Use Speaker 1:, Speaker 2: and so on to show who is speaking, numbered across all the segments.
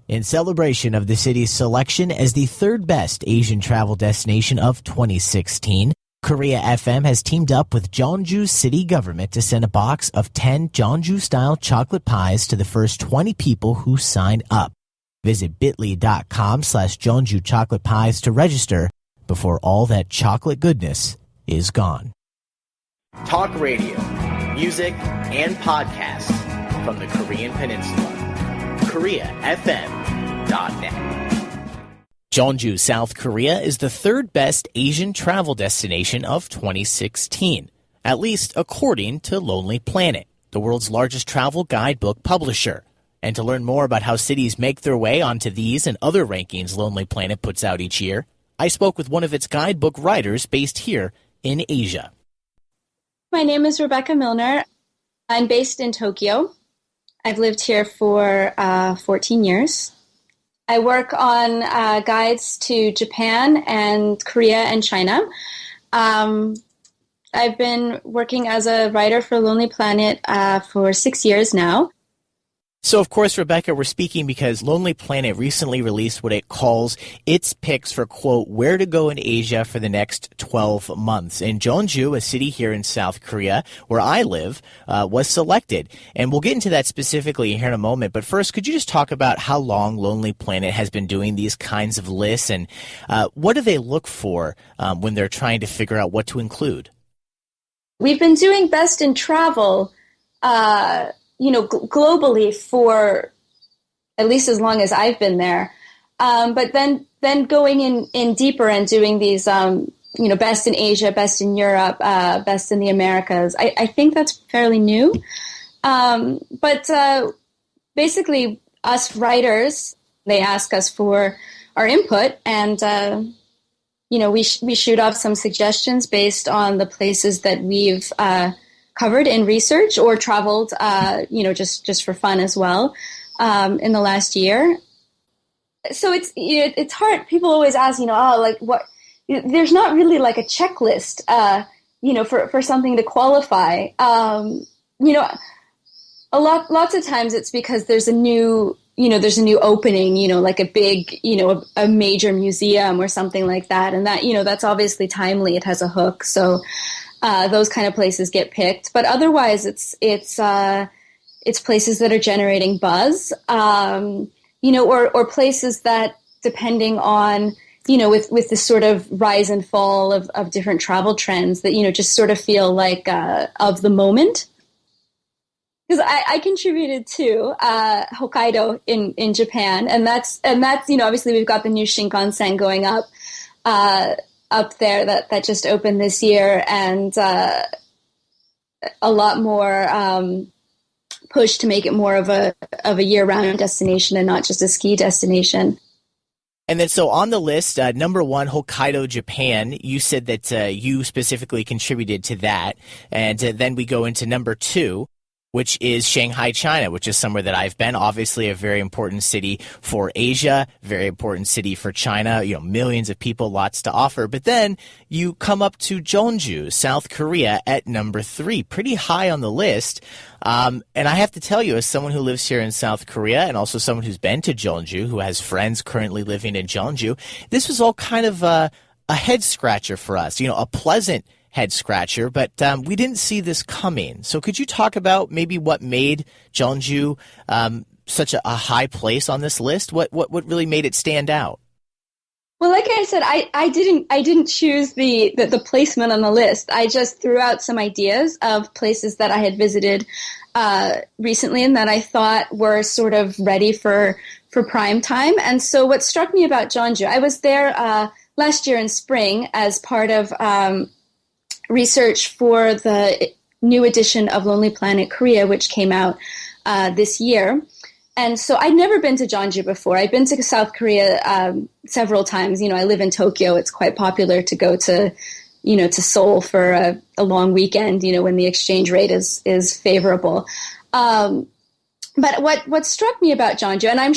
Speaker 1: In celebration of the city's selection as the third best Asian travel destination of 2016, Korea FM has teamed up with Jeonju city government to send a box of 10 Jeonju-style chocolate pies to the first 20 people who sign up. Visit bit.ly.com/Jeonju chocolate pies to register before all that chocolate goodness is gone.
Speaker 2: Talk radio, music, and podcasts from the Korean Peninsula. KoreaFM.net.
Speaker 1: Jeonju, South Korea is the third best Asian travel destination of 2016, at least according to Lonely Planet, the world's largest travel guidebook publisher. And to learn more about how cities make their way onto these and other rankings Lonely Planet puts out each year, I spoke with one of its guidebook writers based here in Asia.
Speaker 3: My name is Rebecca Milner. I'm based in Tokyo. I've lived here for 14 years. I work on guides to Japan and Korea and China. I've been working as a writer for Lonely Planet for 6 years now.
Speaker 1: So, of course, Rebecca, we're speaking because Lonely Planet recently released what it calls its picks for, quote, where to go in Asia for the next 12 months. And Jeonju, a city here in South Korea, where I live, was selected. And we'll get into that specifically here in a moment. But first, could you just talk about how long Lonely Planet has been doing these kinds of lists and what do they look for when they're trying to figure out what to include?
Speaker 3: We've been doing best in travel globally for at least as long as I've been there. But then going in deeper and doing these, best in Asia, best in Europe, best in the Americas. I think that's fairly new. But basically us writers, they ask us for our input and, we shoot off some suggestions based on the places that we've covered in research or traveled, just for fun as well, in the last year. So it's hard. People always ask, what? There's not really like a checklist, for something to qualify. Lots of times it's because there's a new opening, like a big, a major museum or something like that, and that, that's obviously timely. It has a hook, so. Those kind of places get picked, but otherwise it's places that are generating buzz, or places that, depending on, with the sort of rise and fall of different travel trends that, just sort of feel like of the moment. Because I contributed to Hokkaido in Japan, and that's obviously we've got the new Shinkansen going up there that just opened this year, and a lot more push to make it more of a year-round destination and not just a ski destination.
Speaker 1: And then so on the list, number one, Hokkaido, Japan, you said that you specifically contributed to that. And then we go into number two, which is Shanghai, China, which is somewhere that I've been. Obviously a very important city for Asia, very important city for China, millions of people, lots to offer. But then you come up to Jeonju, South Korea at number three, pretty high on the list. And I have to tell you, as someone who lives here in South Korea and also someone who's been to Jeonju, who has friends currently living in Jeonju, this was all kind of a head scratcher for us, a pleasant head scratcher, but we didn't see this coming. So could you talk about maybe what made Jeonju such a high place on this list? What really made it stand out?
Speaker 3: Well, like I said, I didn't choose the placement on the list. I just threw out some ideas of places that I had visited recently and that I thought were sort of ready for prime time. And so what struck me about Jeonju, I was there last year in spring as part of research for the new edition of Lonely Planet Korea, which came out this year. And so I'd never been to Jeonju before. I'd been to South Korea several times. I live in Tokyo. It's quite popular to go to Seoul for a long weekend, when the exchange rate is favorable. But what struck me about Jeonju, and I'm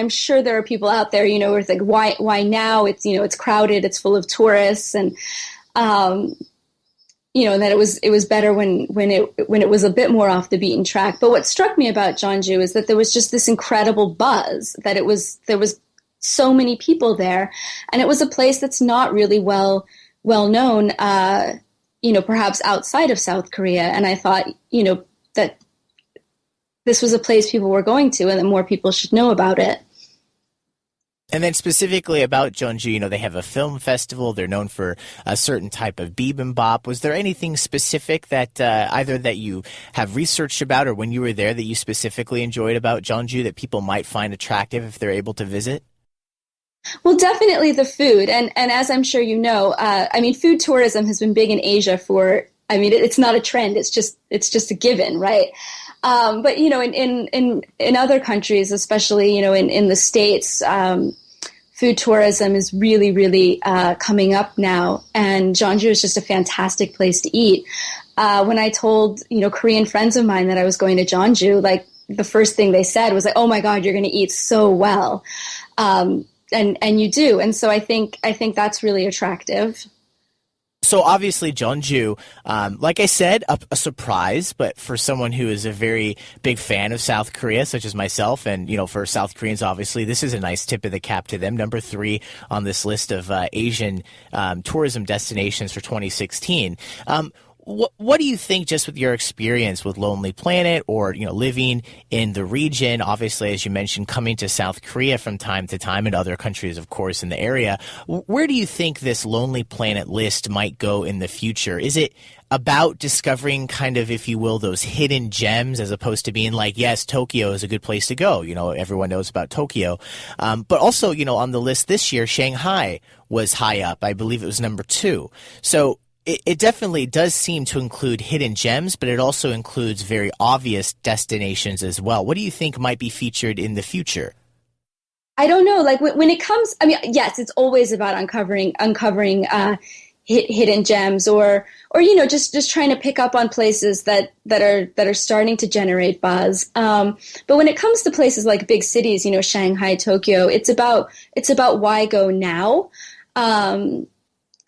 Speaker 3: sure there are people out there, where it's like, why now? It's it's crowded, it's full of tourists, and and that it was better when it was a bit more off the beaten track. But what struck me about Jeonju is that there was just this incredible buzz, that there was so many people there, and it was a place that's not really well known, perhaps outside of South Korea. And I thought, that this was a place people were going to, and that more people should know about it.
Speaker 1: And then specifically about Jeonju, they have a film festival. They're known for a certain type of bibimbap. Was there anything specific that either that you have researched about or when you were there that you specifically enjoyed about Jeonju that people might find attractive if they're able to visit?
Speaker 3: Well, definitely the food. And as I'm sure you know, food tourism has been big in Asia it's not a trend. It's just a given, right? But in other countries, especially in the States, food tourism is really, really coming up now, and Jeonju is just a fantastic place to eat. When I told Korean friends of mine that I was going to Jeonju, like the first thing they said was like, "Oh my God, you're going to eat so well," and you do, and so I think that's really attractive.
Speaker 1: So obviously Jeonju, like I said, a surprise, but for someone who is a very big fan of South Korea, such as myself, and, for South Koreans, obviously, this is a nice tip of the cap to them. Number 3 on this list of Asian tourism destinations for 2016. What do you think, just with your experience with Lonely Planet or, living in the region, obviously, as you mentioned, coming to South Korea from time to time and other countries, of course, in the area, where do you think this Lonely Planet list might go in the future? Is it about discovering kind of, if you will, those hidden gems as opposed to being like, yes, Tokyo is a good place to go. Everyone knows about Tokyo. But also, on the list this year, Shanghai was high up. I believe it was number 2. So it definitely does seem to include hidden gems, but it also includes very obvious destinations as well. What do you think might be featured in the future?
Speaker 3: I don't know. Like when it comes, yes, it's always about uncovering hidden gems, or just trying to pick up on places that are starting to generate buzz. But when it comes to places like big cities, Shanghai, Tokyo, it's about why go now.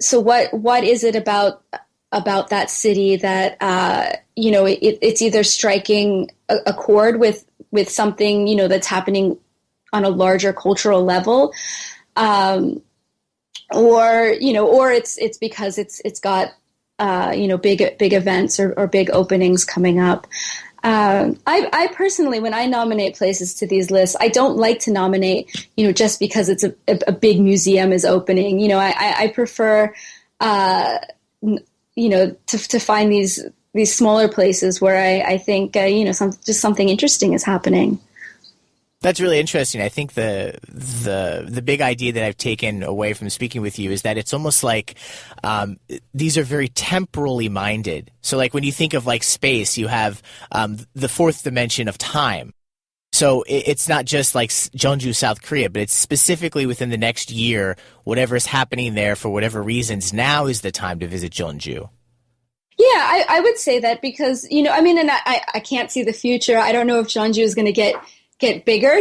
Speaker 3: So what is it about that city that it's either striking a chord with something that's happening on a larger cultural level, or it's because it's got big events or big openings coming up. I personally, when I nominate places to these lists, I don't like to nominate, just because it's a big museum is opening. I prefer, to find these smaller places where I think, just something interesting is happening.
Speaker 1: That's really interesting. I think the big idea that I've taken away from speaking with you is that it's almost like these are very temporally minded. So like when you think of like space, you have the fourth dimension of time. So it's not just like Jeonju, South Korea, but it's specifically within the next year, whatever's happening there for whatever reasons, now is the time to visit Jeonju.
Speaker 3: Yeah, I would say that because, and I can't see the future. I don't know if Jeonju is going to get bigger.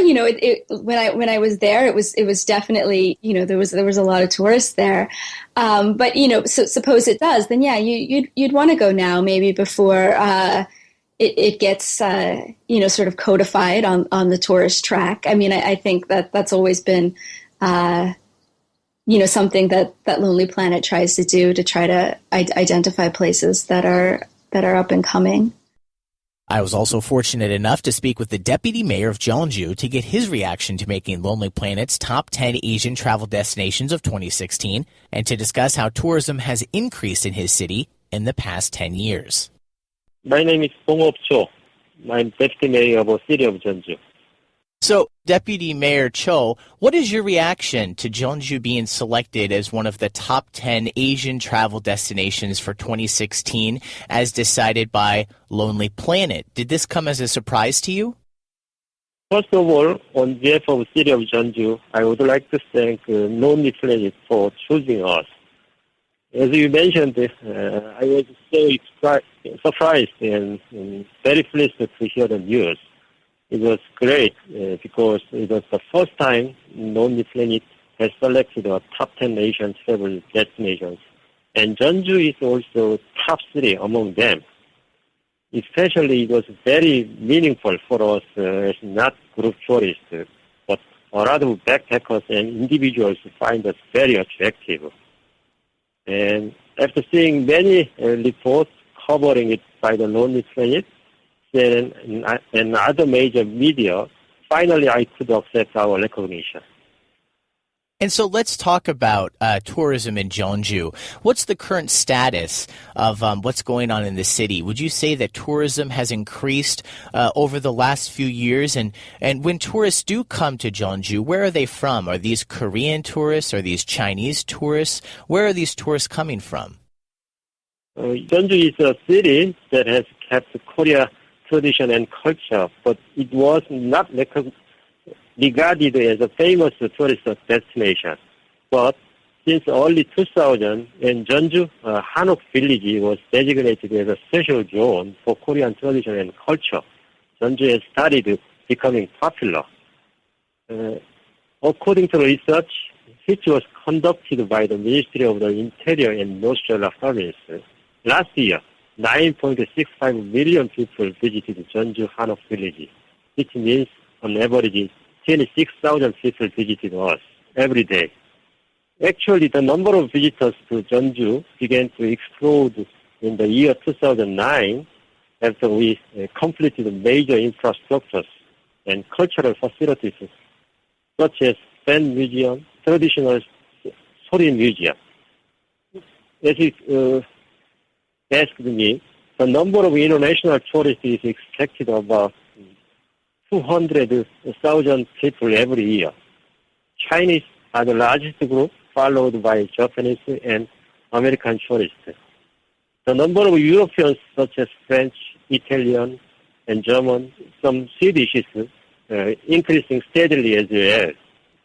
Speaker 3: When I was there, it was definitely, there was a lot of tourists there. But so suppose it does, then yeah, you'd want to go now, maybe before it gets sort of codified on the tourist track. I think that's always been something that Lonely Planet tries to do, to try to identify places that are up and coming.
Speaker 1: I was also fortunate enough to speak with the deputy mayor of Jeonju to get his reaction to making Lonely Planet's top 10 Asian travel destinations of 2016 and to discuss how tourism has increased in his city in the past 10 years.
Speaker 4: My name is Bong-up. I'm deputy mayor of the city of Jeonju.
Speaker 1: So, Deputy Mayor Cho, what is your reaction to Jeonju being selected as one of the top 10 Asian travel destinations for 2016 as decided by Lonely Planet? Did this come as a surprise to you?
Speaker 4: First of all, on behalf of the city of Jeonju, I would like to thank Lonely Planet for choosing us. As you mentioned, I was so surprised and very pleased to hear the news. It was great because it was the first time Lonely Planet has selected a top 10 Asian travel destinations And Jeonju is also top 3 among them. Especially, it was very meaningful for us as not group tourists, but a lot of backpackers and individuals find us very attractive. And after seeing many reports covering it by the Lonely Planet and other major media, finally I could accept our recognition.
Speaker 1: And so let's talk about tourism in Jeonju. What's the current status of what's going on in the city? Would you say that tourism has increased over the last few years? And when tourists do come to Jeonju, where are they from? Are these Korean tourists? Are these Chinese tourists? Where are these tourists coming from?
Speaker 4: Jeonju is a city that has kept Korea tradition and culture, but it was not regarded as a famous tourist destination. But since early 2000, when Jeonju Hanok village was designated as a special zone for Korean tradition and culture, Jeonju has started becoming popular. According to research, which was conducted by the Ministry of the Interior and Nostra Province, last year, 9.65 million people visited Jeonju Hanok village, which means on average 26,000 people visited us every day. Actually, the number of visitors to Jeonju began to explode in the year 2009 after we completed major infrastructures and cultural facilities such as Fan Museum, traditional Sorin Museum. As you asked me, the number of international tourists is expected about 200,000 people every year. Chinese are the largest group, followed by Japanese and American tourists. The number of Europeans, such as French, Italian, and German, some Swedish is increasing steadily as well,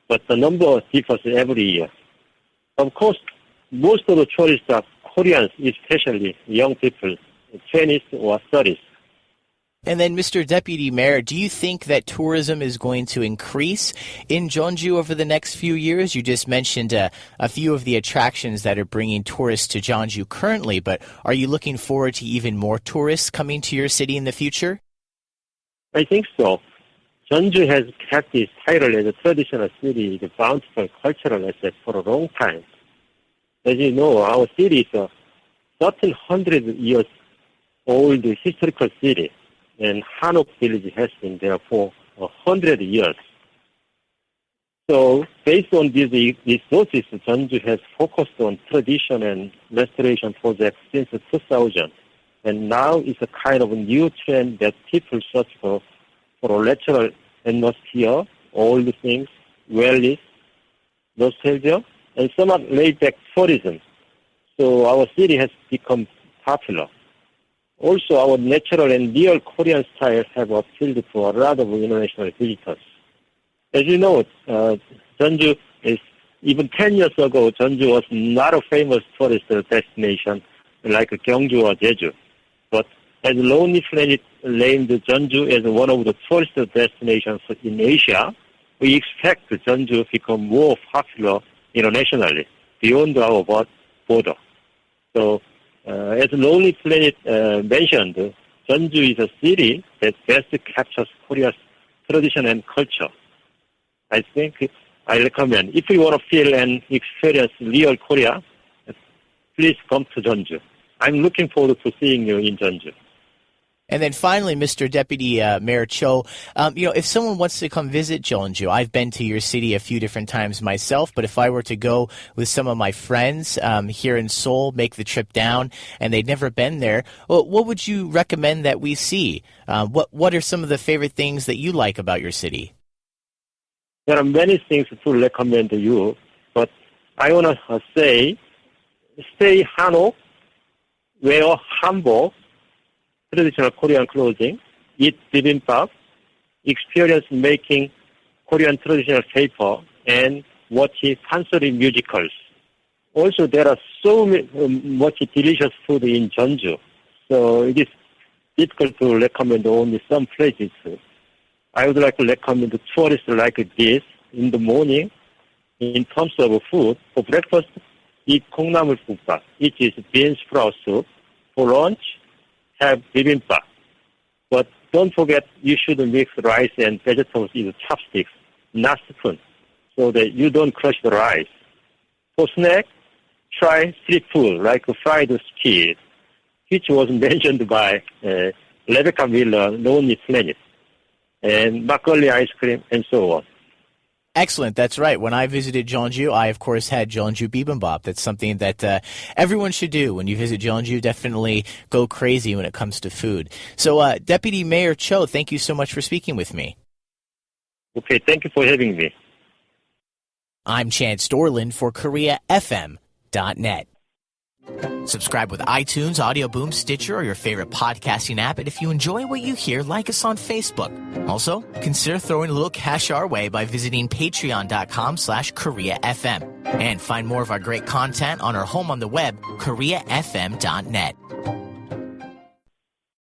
Speaker 4: but the number differs every year. Of course, most of the tourists are Koreans, especially young people, 20s or 30s.
Speaker 1: And then, Mr. Deputy Mayor, do you think that tourism is going to increase in Jeonju over the next few years? You just mentioned a few of the attractions that are bringing tourists to Jeonju currently, but are you looking forward to even more tourists coming to your city in the future?
Speaker 4: I think so. Jeonju has kept its title as a traditional city with bountiful cultural assets for a long time. As you know, our city is a 1,300 years old historical city, and Hanok village has been there for 100 years. So, based on these resources, Jeonju has focused on tradition and restoration projects since 2000, and now it's a kind of a new trend that people search for a natural atmosphere, old things, wellness, nostalgia, and somewhat laid-back tourism. So our city has become popular. Also, our natural and real Korean styles have appealed to a lot of international visitors. As you know, Jeonju is, even 10 years ago, Jeonju was not a famous tourist destination like Jeonju or Jeju. But as Lonely Planet named Jeonju as one of the tourist destinations in Asia, we expect Jeonju to become more popular internationally, beyond our border. So, as Lonely Planet mentioned, Jeonju is a city that best captures Korea's tradition and culture. I think I recommend, if you want to feel and experience real Korea, please come to Jeonju. I'm looking forward to seeing you in Jeonju.
Speaker 1: And then finally, Mr. Deputy Mayor Cho, if someone wants to come visit Jeonju, I've been to your city a few different times myself, but if I were to go with some of my friends here in Seoul, make the trip down, and they'd never been there, well, what would you recommend that we see? What are some of the favorite things that you like about your city?
Speaker 4: There are many things to recommend to you, but I want to say, stay Hanok, wear hanbok, traditional Korean clothing, eat bibimbap, experience making Korean traditional paper, and watch pansori musicals. Also, there are so much delicious food in Jeonju, so it is difficult to recommend only some places. I would like to recommend tourists like this in the morning in terms of food. For breakfast, eat 콩나물국밥, which is bean sprout soup. For lunch, have bibimbap. But don't forget, you should mix rice and vegetables with chopsticks, not spoon, so that you don't crush the rice. For snack, try street food like fried squid, which was mentioned by Rebecca Milner, Lonely Planet, and makgeolli ice cream, and so on.
Speaker 1: Excellent. That's right. When I visited Jeonju, I, of course, had Jeonju bibimbap. That's something that everyone should do. When you visit Jeonju, definitely go crazy when it comes to food. So, Deputy Mayor Cho, thank you so much for speaking with me.
Speaker 4: Okay, thank you for having me.
Speaker 1: I'm Chance Dorland for KoreaFM.net. Subscribe with iTunes, Audio Boom, Stitcher, or your favorite podcasting app. And if you enjoy what you hear, like us on Facebook. Also, consider throwing a little cash our way by visiting patreon.com/KoreaFM. And find more of our great content on our home on the web, KoreaFM.net.